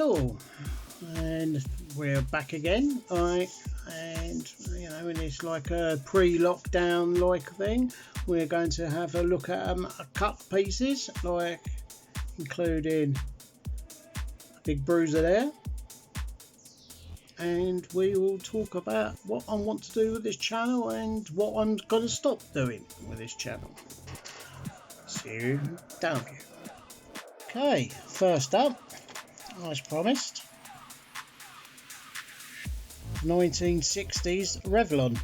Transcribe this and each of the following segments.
Hello, and we're back again, right? And you know, and it's like a pre-lockdown like thing. We're going to have a look at a cut pieces, like including a big bruiser there, and we will talk about what I want to do with this channel and what I'm going to stop doing with this channel. See you down here. Okay, first up, as promised, 1960s Revlon,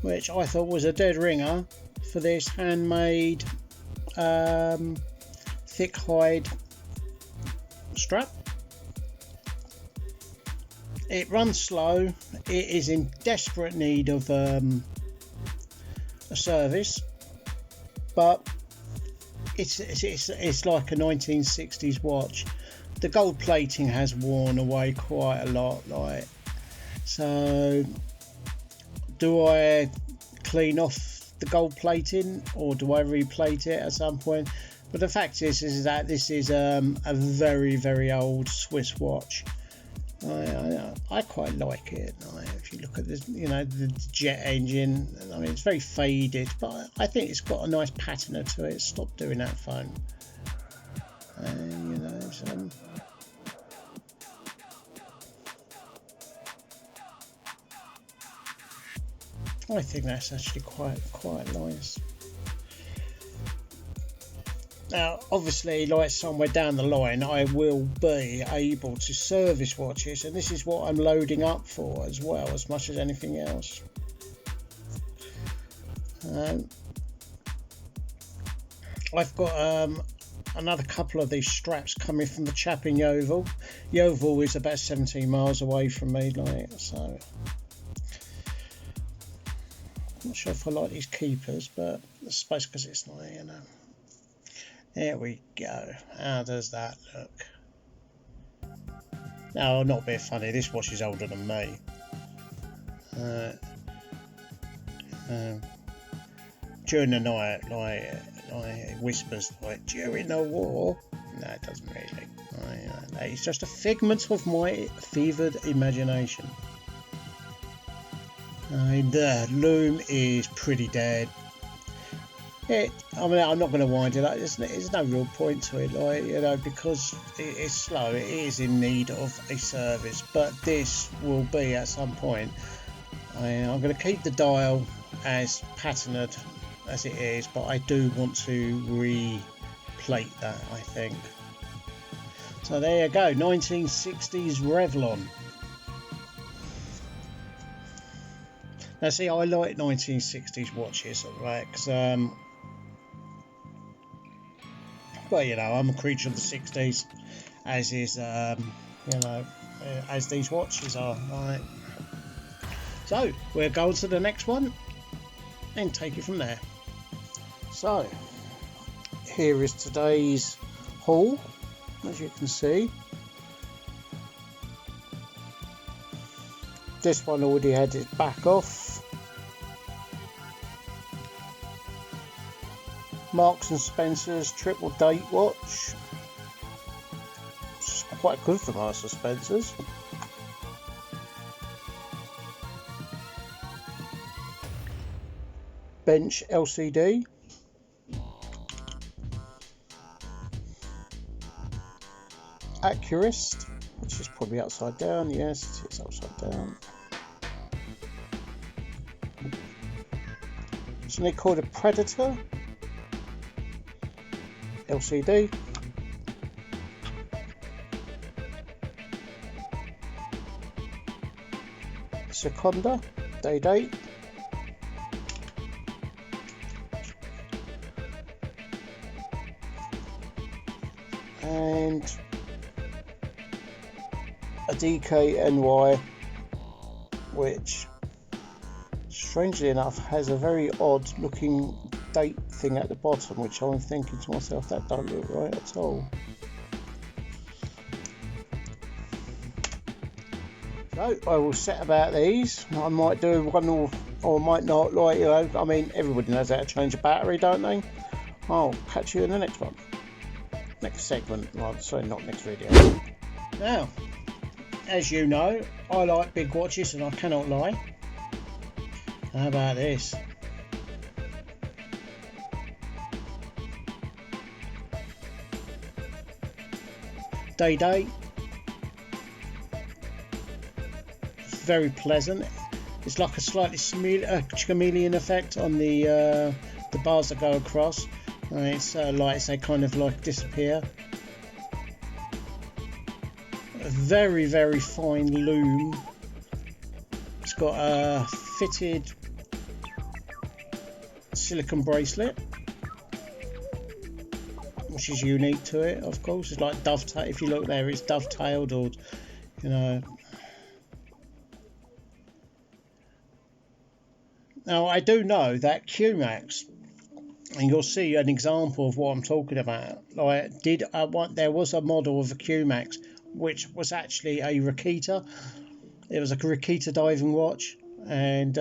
which I thought was a dead ringer for this handmade thick hide strap. It runs slow, it is in desperate need of a service, but it's like a 1960s watch. The gold plating has worn away quite a lot, like, so do I clean off the gold plating or do I replate it at some point? But the fact is that this is a very old Swiss watch. I quite like it. If you look at this, you know, the jet engine, I mean, it's very faded, but I think it's got a nice patina to it. Stop doing that phone. And you know, it's, I think that's actually quite nice. Now, obviously, like somewhere down the line, I will be able to service watches, and this is what I'm loading up for as well, as much as anything else. I've got another couple of these straps coming from the chap in Yeovil. Yeovil is about 17 miles away from me, like, so I'm not sure if I like these keepers, but I suppose because it's not, you know. There we go. How does that look? Now, not being funny, this watch is older than me. During the night, like it whispers, like, during the war. No, it doesn't really. It's just a figment of my fevered imagination. The loom is pretty dead. I mean, I'm not going to wind it up. There's no real point to it, like, you know, because it's slow. It is in need of a service, but this will be at some point. I'm going to keep the dial as patinaed as it is, but I do want to replate that, I think. So there you go, 1960s Revlon. Now, see, I like 1960s watches, right? Because well, you know, I'm a creature of the 60s, as is, you know, as these watches are, right? So, we'll go on to the next one and take it from there. So, here is today's haul, as you can see. This one already had its back off. Marks and Spencer's triple date watch. It's quite good for Marks and Spencer's. Bench LCD. Accurist, which is probably upside down. Yes, it's upside down. Something called a Predator LCD. Seconda day date. And a DKNY, which strangely enough has a very odd looking date thing at the bottom, which I'm thinking to myself, that don't look right at all. So I will set about these. I might do one or might not, like, you know, I mean, everybody knows how to change a battery, don't they? I'll catch you in the next one. next segment, well, sorry, not next video. Now, as you know, I like big watches and I cannot lie. How about this? Day. Very pleasant. It's like a slightly chameleon effect on the bars that go across. It's like they kind of like disappear. A very, very fine loom. It's got a fitted silicone bracelet, which is unique to it, of course. It's like dovetail. If you look there, it's dovetailed, or you know. Now I do know that Qmax, and you'll see an example of what I'm talking about. Like, there was a model of a Qmax which was actually a Raketa. It was a Raketa diving watch, and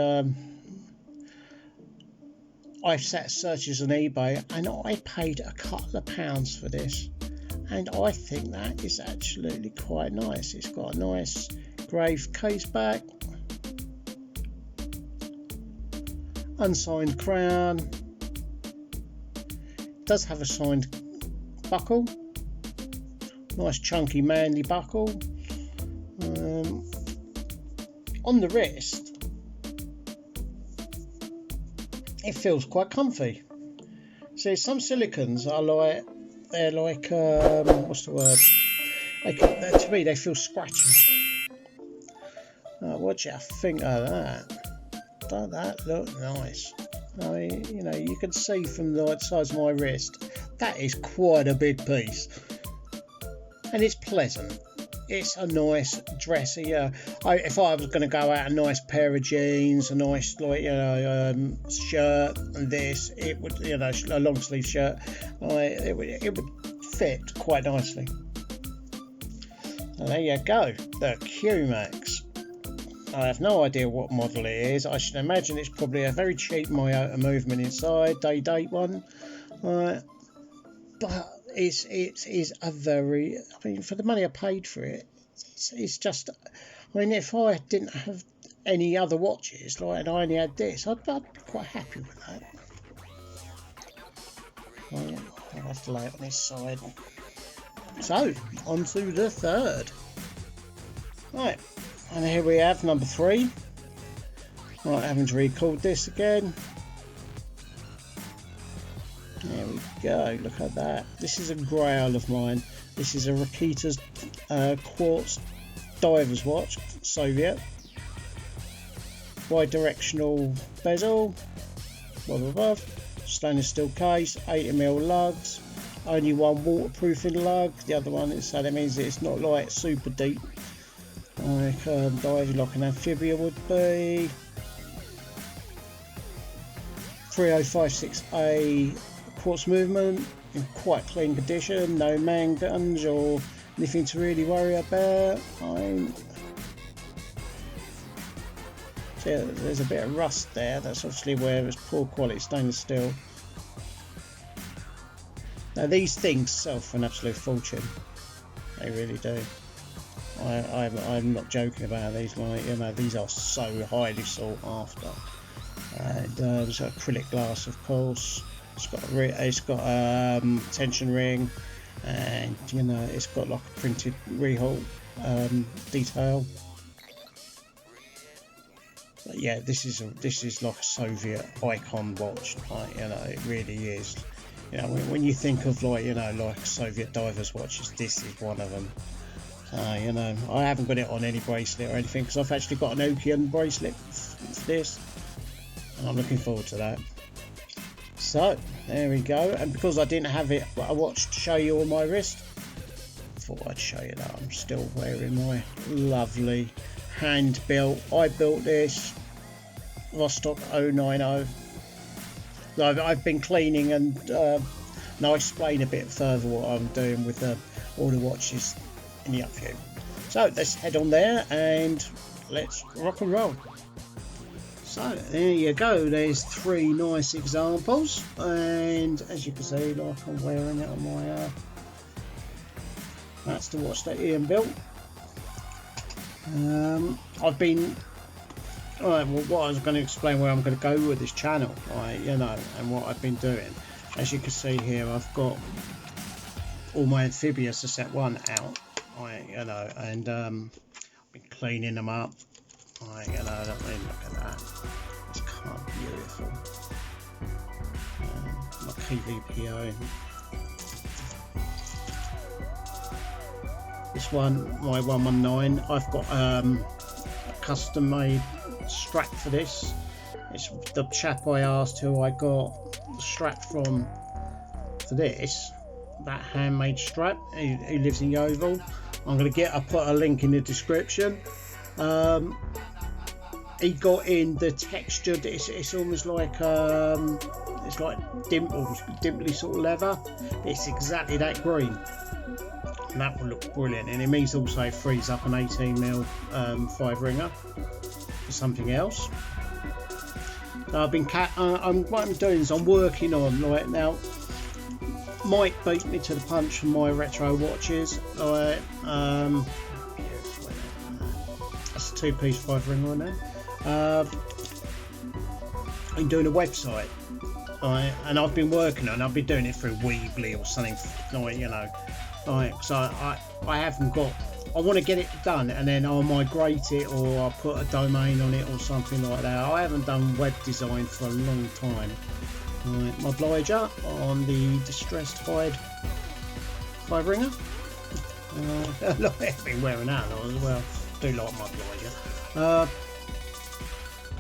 I set searches on eBay, and I paid a couple of pounds for this, and I think that is absolutely quite nice. It's got a nice engraved case back, unsigned crown. It does have a signed buckle, nice chunky manly buckle. On the wrist, it feels quite comfy. See, some silicons are like, they're like, what's the word? To me, they feel scratchy. What do you think of that? Doesn't that look nice? I mean, you know, you can see from the size of my wrist, that is quite a big piece. And it's pleasant. It's a nice dressy. If I was going to go out, a nice pair of jeans, a nice, like, you know, shirt, and this, it would, you know, a long sleeve shirt, it would fit quite nicely. And there you go, the Qmax. I have no idea what model it is. I should imagine it's probably a very cheap Myoto movement inside, day-date one. But it is a very, I mean, for the money I paid for it, it's just, I mean, if I didn't have any other watches, like, and I only had this, I'd be quite happy with that. I'll have to lay it on this side. So, on to the third. Right, and here we have number 3. Right, having to record this again. There we go, look at that. This is a grail of mine. This is a Raketa's quartz diver's watch, Soviet. Bi-directional bezel, above. Stainless steel case, 80mm lugs. Only one waterproofing lug. The other one is, so that means it's not like super deep, like diving like an amphibia would be. 3056A quartz movement in quite clean condition, no man guns or anything to really worry about. There's a bit of rust there. That's obviously where it's poor quality stainless steel. Now these things sell for an absolute fortune. They really do. I'm not joking about these. Like, you know, these are so highly sought after. And there's acrylic glass, of course. It's got a tension ring, and you know, it's got like a printed Rehalt detail. But yeah, this is like a Soviet icon watch. Like, you know, it really is. You know, when you think of, like, you know, like Soviet divers watches, this is one of them. You know, I haven't got it on any bracelet or anything, because I've actually got an Okian bracelet for this, and I'm looking forward to that. So there we go, and because I didn't have it, a watch to show you on my wrist, I thought I'd show you that I'm still wearing my lovely hand-built. I built this Vostok 090. I've been cleaning, and now I'll explain a bit further what I'm doing with all the watches in the up view. So let's head on there and let's rock and roll. So there you go, there's 3 nice examples, and as you can see, like, I'm wearing it on my That's the watch that Ian built. I've been alright. Well, what I was going to explain where I'm going to go with this channel, right? You know, and what I've been doing. As you can see here, I've got all my amphibious to set 1 out, right? You know, and I've been cleaning them up. Right, you know, I mean, look at that. It's kind of beautiful. My KVPO. This one, my 119. I've got a custom-made strap for this. It's the chap I asked who I got the strap from for this. That handmade strap. He lives in Yeovil. I'm gonna I'll put a link in the description. He got in the textured. It's almost like it's like dimply sort of leather. It's exactly that green, and that will look brilliant. And it means also it frees up an 18mm 5-ringer for something else. So what I'm doing is I'm working on right now. Mike beat me to the punch from my retro watches. That's a 2-piece 5-ringer on there. I'm doing a website, and I've been working on. I've been doing it through Weebly or something, like, you know, like, so I haven't got. I want to get it done, and then I'll migrate it, or I'll put a domain on it, or something like that. I haven't done web design for a long time. My obliger on the distressed hide 5-ringer. I've been wearing that a lot as well. Do like my obliger.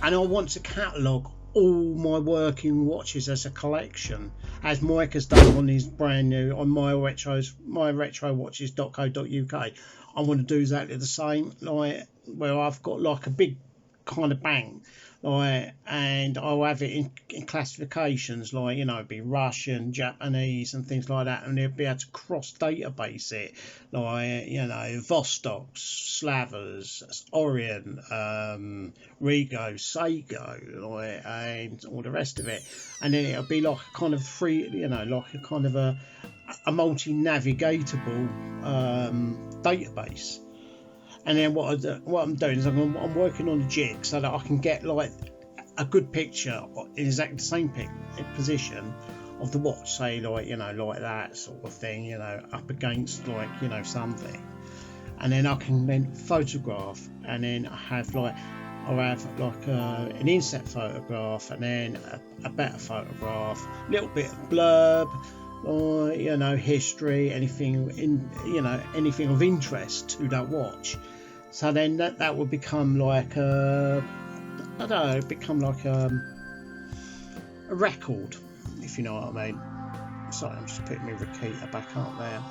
And I want to catalogue all my working watches as a collection, as Mike has done on his brand new, on myretrowatches.co.uk. I want to do exactly the same, like where I've got like a big kind of bank, like, and I'll have it in classifications, like, you know, it'd be Russian, Japanese and things like that, and they'll be able to cross database it, like, you know, Vostoks, Slavers, Orient, Rigo, Seiko, like, and all the rest of it, and then it'll be like a kind of free, you know, like a kind of a multi-navigatable database. And then what I'm doing is I'm working on a jig so that I can get like a good picture in exactly the same position of the watch, say, like, you know, like that sort of thing, you know, up against, like, you know, something, and then I can then photograph, and then I'll have like an inset photograph, and then a better photograph, a little bit of blurb, or, you know, history, anything of interest to that watch. So then that would become like a record, if you know what I mean. Sorry, I'm just putting my Raketa back up there.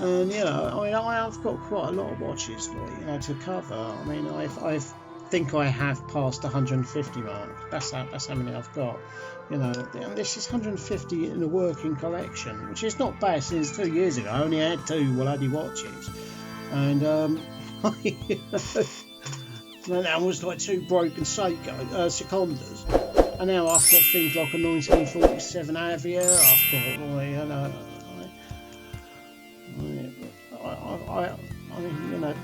And, you know, I've got quite a lot of watches, like, you know, to cover. I mean, I think I have passed the 150 mark. That's how many I've got. You know, and this is 150 in a working collection, which is not bad, since 2 years ago I only had 2 bloody watches, and that was like 2 broken Secondas, and now I've got things like a 1947 Avia. I've got, you know, I mean, you know,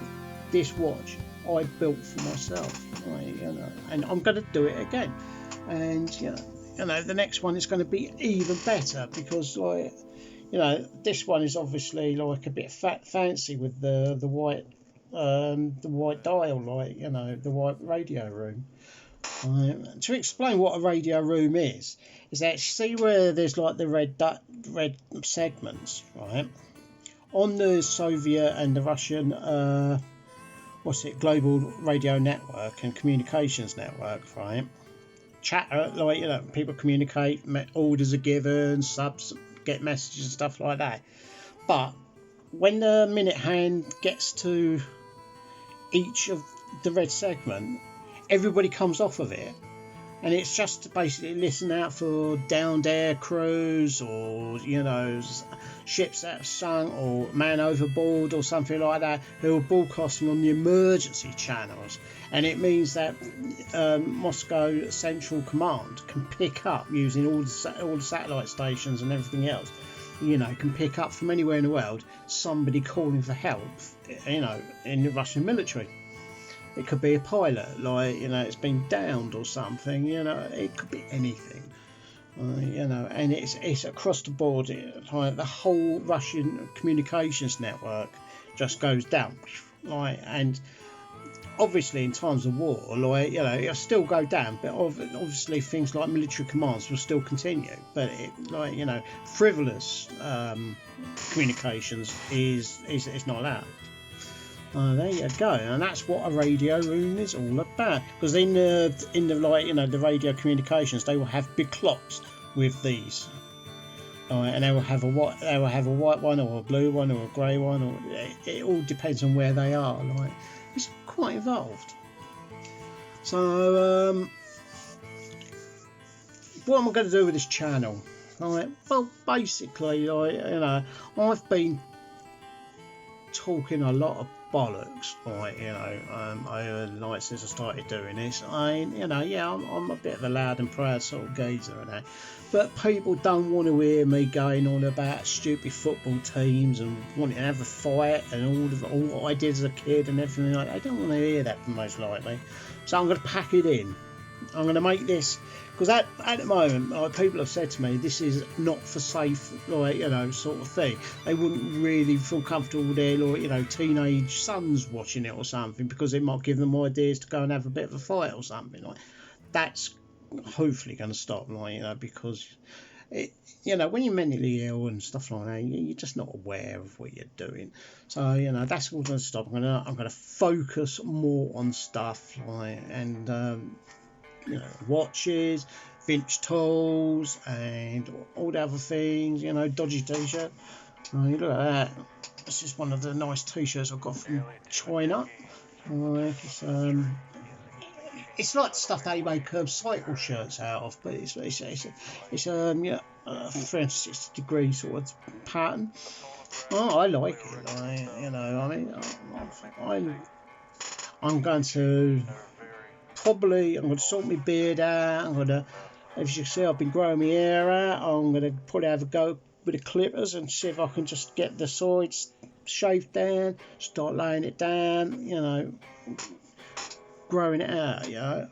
this watch I built for myself, you know, and I'm going to do it again, and you know, the next one is going to be even better, because, like, you know, this one is obviously like a bit fancy with the white dial, like, you know, the white radio room. To explain what a radio room is that, see where there's like the red segments, right? On the Soviet and the Russian global radio network and communications network, right? Chatter, like, you know, people communicate, orders are given, subs get messages and stuff like that. But when the minute hand gets to each of the red segment, everybody comes off of it, and it's just to basically listen out for downed air crews, or, you know, ships that have sunk, or man overboard or something like that, who are broadcasting on the emergency channels. And it means that Moscow Central Command can pick up using all the satellite stations and everything else, you know, can pick up from anywhere in the world somebody calling for help, you know, in the Russian military. It could be a pilot, like, you know, it's been downed or something, you know, it could be anything. You know, and it's across the board. Like the whole Russian communications network just goes down, like, and obviously in times of war, like, you know, it'll still go down, but obviously things like military commands will still continue. But it, like, you know, frivolous communications is not allowed. There you go, and that's what a radio room is all about. Because in the like, you know, the radio communications, they will have big clocks with these, and they will have a white one or a blue one or a grey one, or it all depends on where they are. Like, it's quite involved. So, what am I going to do with this channel? Like, well, basically, like, you know, I've been talking a lot of bollocks, like, you know, like, since I started doing this. You know, yeah, I'm a bit of a loud and proud sort of geezer and that, but people don't want to hear me going on about stupid football teams and wanting to have a fight and all what I did as a kid and everything like that. They don't want to hear that, most likely. So I'm going to pack it in. I'm going to make this, because at the moment, like, people have said to me, this is not for safe, like, you know, sort of thing. They wouldn't really feel comfortable with their, like, you know, teenage sons watching it or something, because it might give them ideas to go and have a bit of a fight or something. Like, that's hopefully going to stop, like, you know, because it, you know, when you're mentally ill and stuff like that, you're just not aware of what you're doing. So, you know, that's all going to stop. I'm going to focus more on stuff like, and you know, watches, vintage tools, and all the other things. You know, dodgy t-shirt. You look at that. This is one of the nice t-shirts I got from China. It's like the stuff they make cycle shirts out of, but it's yeah, 360-degree sort of pattern. Oh, I like it. You know, I mean, I'm going to. Probably, I'm going to sort my beard out. I'm going to, as you can see, I've been growing my hair out. I'm going to probably have a go with the clippers and see if I can just get the sides shaved down, start laying it down, you know, growing it out, you know.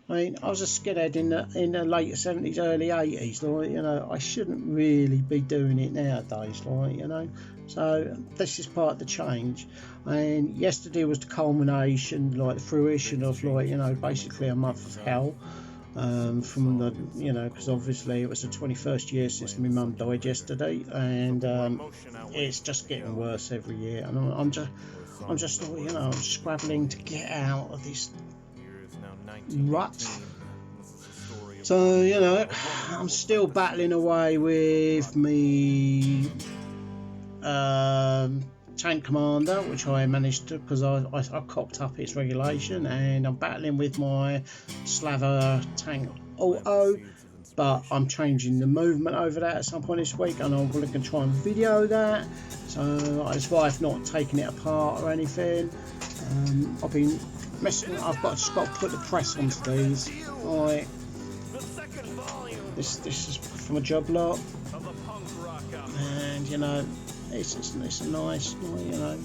I mean, I was a skinhead in the late 70s, early 80s, like, you know, I shouldn't really be doing it nowadays, like, you know. So this is part of the change, and yesterday was the culmination, like the fruition of, like, you know, basically a month of hell, from the, you know, because obviously it was the 21st year since my mum died yesterday, and it's just getting worse every year, and I'm just, you know, I'm scrabbling to get out of this rut. So, you know, I'm still battling away with me tank commander, which I managed to, because I cocked up its regulation, and I'm battling with my Slava tank auto, but I'm changing the movement over that at some point this week, and I'm going to try and video that. So that's why I've not taken it apart or anything. I've been messing. I've got to put the press onto these. Right. This is from a job lot, and, you know, it's a nice, you know,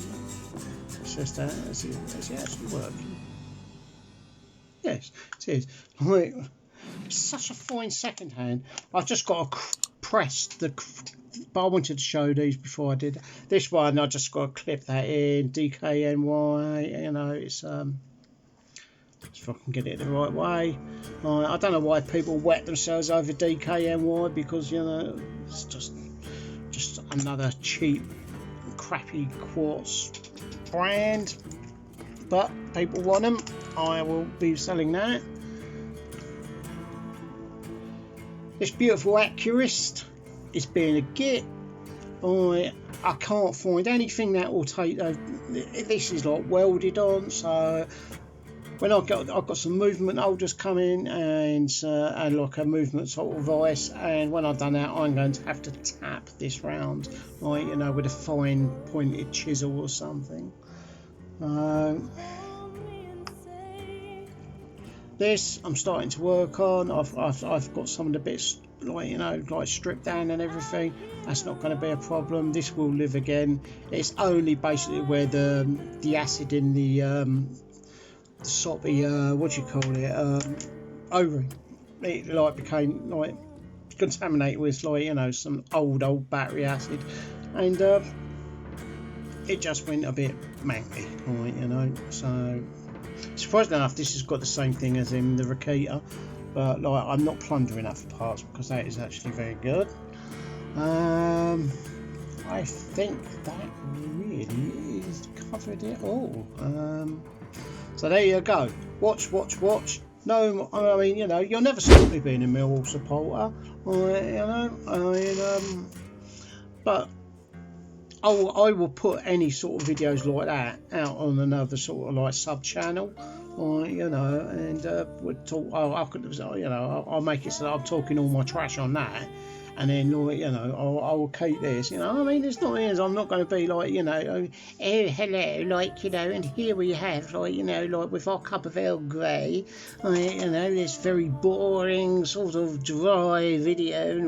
it's just that, is it actually working? Yes, it is. Right. It's such a fine second hand. I've just got to press the, but I wanted to show these before I did this one. I just got to clip that in, DKNY, you know, it's if I can get it the right way. I don't know why people wet themselves over DKNY, because, you know, it's just another cheap, crappy quartz brand, but people want them. I will be selling that. This beautiful Accurist is being a git. I can't find anything that will take. This is like welded on, so when I've got some movement holders coming, and like a movement sort of vise, and when I've done that, I'm going to have to tap this round, like, you know, with a fine pointed chisel or something. This I'm starting to work on. I've got some of the bits like, you know, like stripped down and everything, that's not going to be a problem. This will live again. It's only basically where the acid in the soppy, what do you call it, O-ring, it like became like contaminated with, like, you know, some old battery acid, and it just went a bit manky, right, you know. So surprisingly enough, this has got the same thing as in the Raketa, but like, I'm not plundering that for parts because that is actually very good. I think that really is covered it all. So there you go. Watch. No, I mean, you know, you'll never stop me being a Millwall supporter, you know. But I will put any sort of videos like that out on another sort of like sub channel, you know, and we'll talk. I could, you know, I'll make it so that I'm talking all my trash on that. And then, you know, I will keep this, you know. I mean, it's not as I'm not going to be like, you know, oh hello, like, you know, and here we have, like, you know, like with our cup of Earl Grey, you know, this very boring sort of dry video.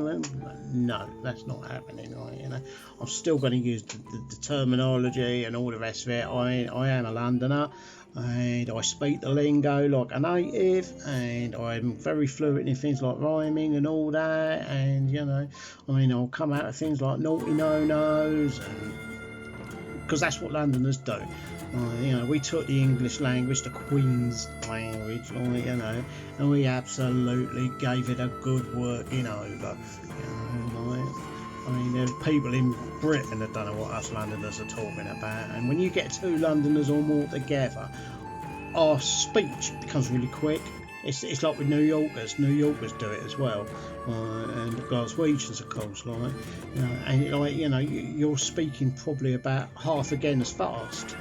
No, that's not happening, right? You know, I'm still going to use the terminology and all the rest of it. I am a Londoner, and I speak the lingo like a native, and I'm very fluent in things like rhyming and all that, and, you know, I mean, I'll come out of things like naughty no-nos, because that's what Londoners do. You know, we took the English language, the Queen's language, you know, and we absolutely gave it a good working over, you know, like, I mean, there's people in Britain that don't know what us Londoners are talking about, and when you get two Londoners or more together, our speech becomes really quick. It's like with New Yorkers do it as well, and the Glaswegians, of course, like, you know, and like, you know, you're speaking probably about half again as fast,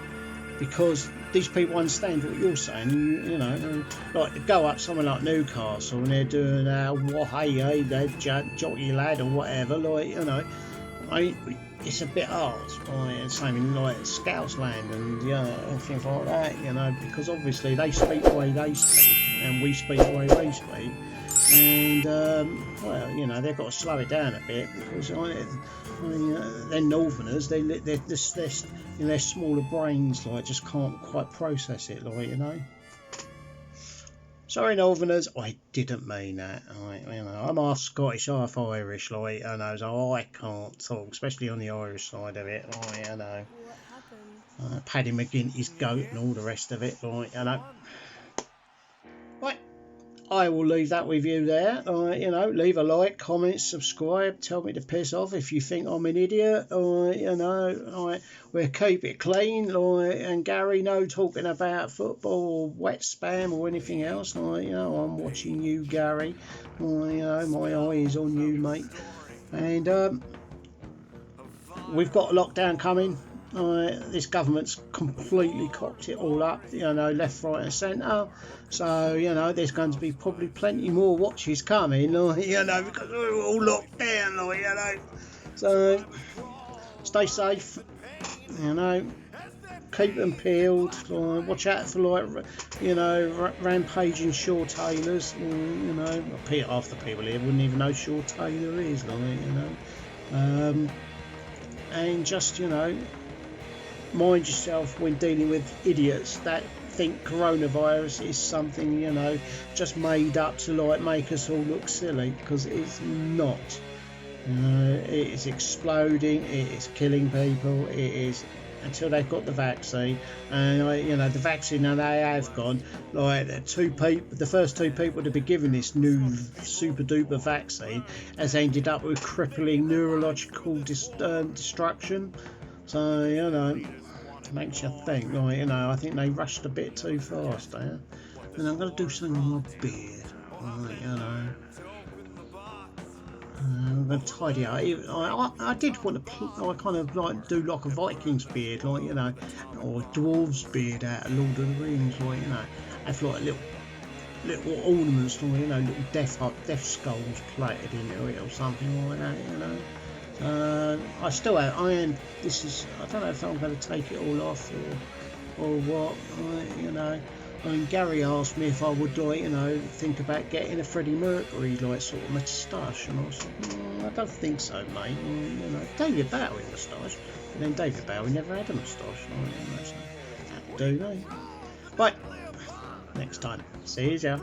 because these people understand what you're saying. You know, like go up somewhere like Newcastle and they're doing what hey, that jockey lad or whatever, like, you know, it's a bit hard, right? And same in like Scouts land and, you know, and things like that, you know, because obviously they speak the way they speak and we speak the way we speak, and well, you know, they've got to slow it down a bit, because they're Northerners, their smaller brains like just can't quite process it, like, you know. Sorry, Northerners, I didn't mean that. You know, I'm half Scottish, half Irish, like, you know, so I can't talk, especially on the Irish side of it, like, you know. What happened? Paddy McGinty's goat and all the rest of it, like, you know. Right, I will leave that with you there. You know, leave a like, comment, subscribe, tell me to piss off if you think I'm an idiot. You know, we'll keep it clean. And Gary, no talking about football or wet spam or anything else. You know, I'm watching you, Gary. You know, my eye is on you, mate. And we've got a lockdown coming. This government's completely cocked it all up, you know, left, right and centre. So, you know, there's going to be probably plenty more watches coming, you know, because we're all locked down, you know. So, stay safe, you know, keep them peeled, watch out for, like, you know, rampaging Shaw Taylors, you know. Half the people here wouldn't even know Shaw Taylor is, like, you know. And just, you know, mind yourself when dealing with idiots that think coronavirus is something, you know, just made up to like make us all look silly, because it's not. It is exploding, it is killing people, it is, until they've got the vaccine. And you know, the vaccine now they have gone, like the first two people to be given this new super duper vaccine has ended up with crippling neurological destruction. So, you know, makes you think, like, you know, I think they rushed a bit too fast there. And I'm going to do something with my beard, like, you know. I'm going to tidy up. I did want to kind of like do like a Viking's beard, like, you know, or a dwarf's beard out of Lord of the Rings, like, you know, have like little ornaments, like, you know, little death skulls plated into it or something like that, you know. I still have. I don't know if I'm going to take it all off or what. You know, And Gary asked me if I would, like, you know, think about getting a Freddie Mercury, like, sort of moustache, and I said, I don't think so, mate. And, you know, David Bowie moustache, but then David Bowie never had a moustache, like, you know, so that'll do, mate. Right, next time. See ya.